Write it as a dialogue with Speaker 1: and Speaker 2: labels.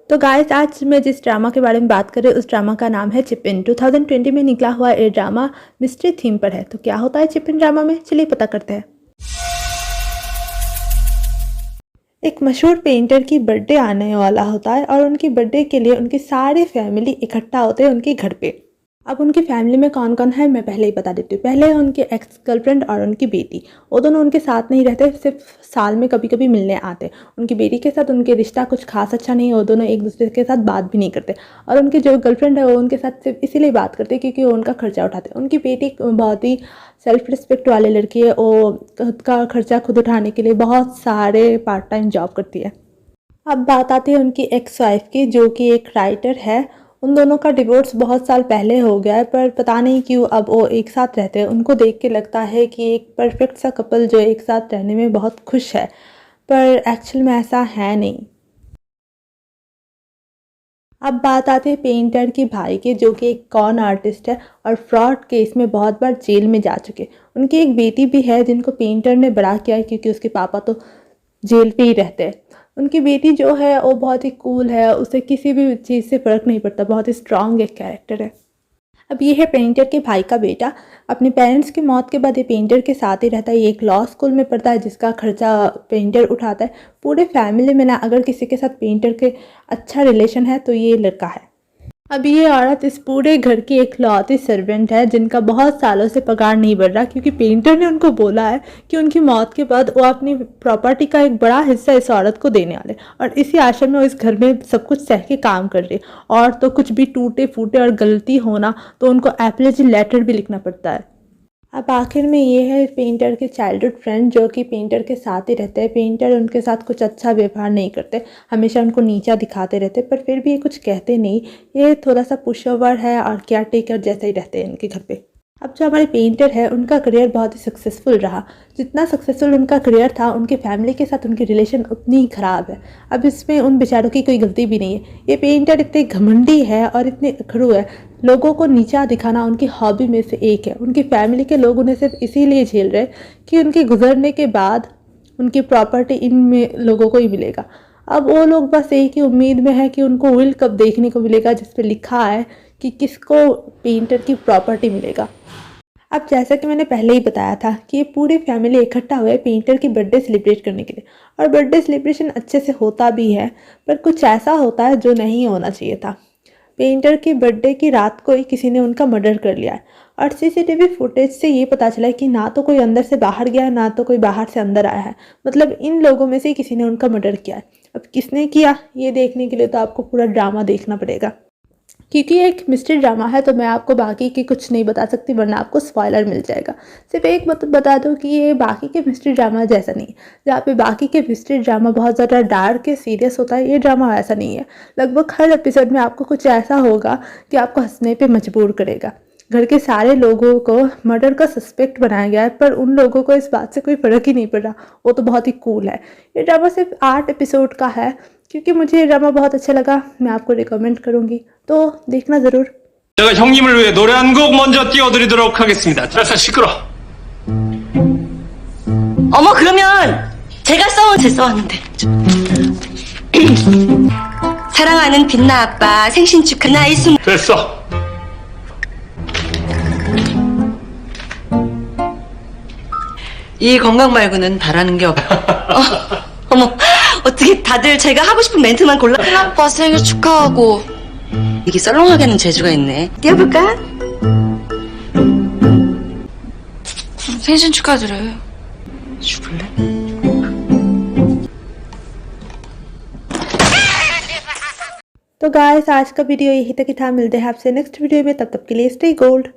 Speaker 1: तो गाइस आज मैं जिस ड्रामा के बारे में बात कर रही हूँ उस ड्रामा का नाम है चिप इन। 2020 में निकला हुआ ये ड्रामा मिस्ट्री थीम पर है। तो क्या होता है चिप इन ड्रामा में, चलिए पता करते हैं। एक मशहूर पेंटर की बर्थडे आने वाला होता है और उनकी बर्थडे के लिए उनकी सारी फैमिली इकट्ठा होते हैं उनके घर पे। अब उनकी फैमिली में कौन कौन है मैं पहले ही बता देती हूँ। पहले है उनके एक्स गर्लफ्रेंड और उनकी बेटी। वो दोनों उनके साथ नहीं रहते, सिर्फ साल में कभी कभी मिलने आते। उनकी बेटी के साथ उनके रिश्ता कुछ खास अच्छा नहीं है, वो दोनों एक दूसरे के साथ बात भी नहीं करते। और उनकी जो गर्लफ्रेंड है वो उनके साथ सिर्फ इसीलिए बात करते क्योंकि वो उनका खर्चा उठाते। उनकी बेटी बहुत ही सेल्फ रिस्पेक्ट वाली लड़की है, वो खुद का खर्चा खुद उठाने के लिए बहुत सारे पार्ट टाइम जॉब करती है। अब बात आती है उनकी एक्स वाइफ की, जो कि एक राइटर है। उन दोनों का डिवोर्स बहुत साल पहले हो गया है, पर पता नहीं क्यों अब वो एक साथ रहते हैं। उनको देख के लगता है कि एक परफेक्ट सा कपल जो एक साथ रहने में बहुत खुश है, पर एक्चुअल में ऐसा है नहीं। अब बात आती है पेंटर के भाई की, जो कि एक कॉन आर्टिस्ट है और फ्रॉड केस में बहुत बार जेल में जा चुके। उनकी एक बेटी भी है जिनको पेंटर ने बड़ा किया है क्योंकि उसके पापा तो जेल पे ही रहते हैं। उनकी बेटी जो है वो बहुत ही कूल है, उसे किसी भी चीज़ से फ़र्क नहीं पड़ता, बहुत ही स्ट्रांग एक कैरेक्टर है। अब ये है पेंटर के भाई का बेटा। अपने पेरेंट्स की मौत के बाद ये पेंटर के साथ ही रहता है। ये एक लॉ स्कूल में पढ़ता है जिसका खर्चा पेंटर उठाता है। पूरे फैमिली में ना अगर किसी के साथ पेंटर के अच्छा रिलेशन है तो ये लड़का है। अब ये औरत इस पूरे घर की इकलौती सर्वेंट है जिनका बहुत सालों से पगार नहीं बढ़ रहा क्योंकि पेंटर ने उनको बोला है कि उनकी मौत के बाद वो अपनी प्रॉपर्टी का एक बड़ा हिस्सा इस औरत को देने वाले। और इसी आशा में वो इस घर में सब कुछ सह के काम कर रही है। और तो कुछ भी टूटे फूटे और गलती होना तो उनको एपोलॉजी लेटर भी लिखना पड़ता है। अब आखिर में ये है पेंटर के चाइल्डहुड फ्रेंड, जो कि पेंटर के साथ ही रहते हैं। पेंटर उनके साथ कुछ अच्छा व्यवहार नहीं करते, हमेशा उनको नीचा दिखाते रहते, पर फिर भी ये कुछ कहते नहीं। ये थोड़ा सा पुशओवर है और केयर टेकर जैसे ही रहते हैं इनके घर पे। अब जो हमारे पेंटर है उनका करियर बहुत ही सक्सेसफुल रहा। जितना सक्सेसफुल उनका करियर था उनके फैमिली के साथ उनकी रिलेशन उतनी ही ख़राब है। अब इसमें उन बेचारों की कोई गलती भी नहीं है। ये पेंटर इतने घमंडी है और इतने अखड़ू है, लोगों को नीचा दिखाना उनकी हॉबी में से एक है। उनकी फैमिली के लोग उन्हें सिर्फ इसीलिए झेल रहे कि उनके गुजरने के बाद उनकी प्रॉपर्टी इन में लोगों को ही मिलेगा। अब वो लोग बस एक ही उम्मीद में है कि उनको विल कब देखने को मिलेगा जिस पे लिखा है कि किसको पेंटर की प्रॉपर्टी मिलेगा। अब जैसा कि मैंने पहले ही बताया था कि ये पूरी फैमिली इकट्ठा हुए पेंटर की बर्थडे सेलिब्रेट करने के लिए। और बर्थडे सेलिब्रेशन अच्छे से होता भी है, पर कुछ ऐसा होता है जो नहीं होना चाहिए था। पेंटर की बर्थडे की रात को ही किसी ने उनका मर्डर कर लिया है। और सीसीटीवी फुटेज से ये पता चला है कि ना तो कोई अंदर से बाहर गया है, ना तो कोई बाहर से अंदर आया है। मतलब इन लोगों में से किसी ने उनका मर्डर किया है। अब किसने किया ये देखने के लिए तो आपको पूरा ड्रामा देखना पड़ेगा। क्योंकि एक मिस्ट्री ड्रामा है तो मैं आपको बाकी की कुछ नहीं बता सकती, वरना आपको स्पॉइलर मिल जाएगा। सिर्फ एक बात बता दूं कि ये बाकी के मिस्ट्री ड्रामा जैसा नहीं है। जहाँ पे बाकी के मिस्ट्री ड्रामा बहुत ज़्यादा डार्क है, सीरियस होता है, ये ड्रामा ऐसा नहीं है। लगभग हर एपिसोड में आपको कुछ ऐसा होगा कि आपको हंसने पे मजबूर करेगा। घर के सारे लोगों को मर्डर का सस्पेक्ट बनाया गया है, पर उन लोगों को इस बात से कोई फ़र्क ही नहीं पड़ रहा। वो तो बहुत ही कूल है। ये ड्रामा सिर्फ 8 एपिसोड का है। क्योंकि मुझे ये ड्रामा बहुत अच्छा लगा, मैं आपको रिकमेंड करूँगी, तो देखना ज़रूर।
Speaker 2: 제가 형님을 위해 노래 한 곡 먼저 띄워드리도록 하겠습니다. 알았어, 시끄러.
Speaker 3: 어머, 그러면 제가 써왔는데. 사랑하는 빛나 아빠 생신 축하 나이
Speaker 2: 됐어.
Speaker 3: 이 건강 말고는 바라는 게 없어. 어머, 어떻게 다들 제가 하고 싶은 멘트만 골라. 아빠 생일 축하하고. 이게 썰렁하게는 재주가 있네. 띄워볼까?
Speaker 4: 생신 축하드려요.
Speaker 3: 죽을래?
Speaker 1: तो गाइस आज का वीडियो यही तक ही था। मिलते हैं आपसे नेक्स्ट वीडियो में, तब तक के लिए स्टे गोल्ड।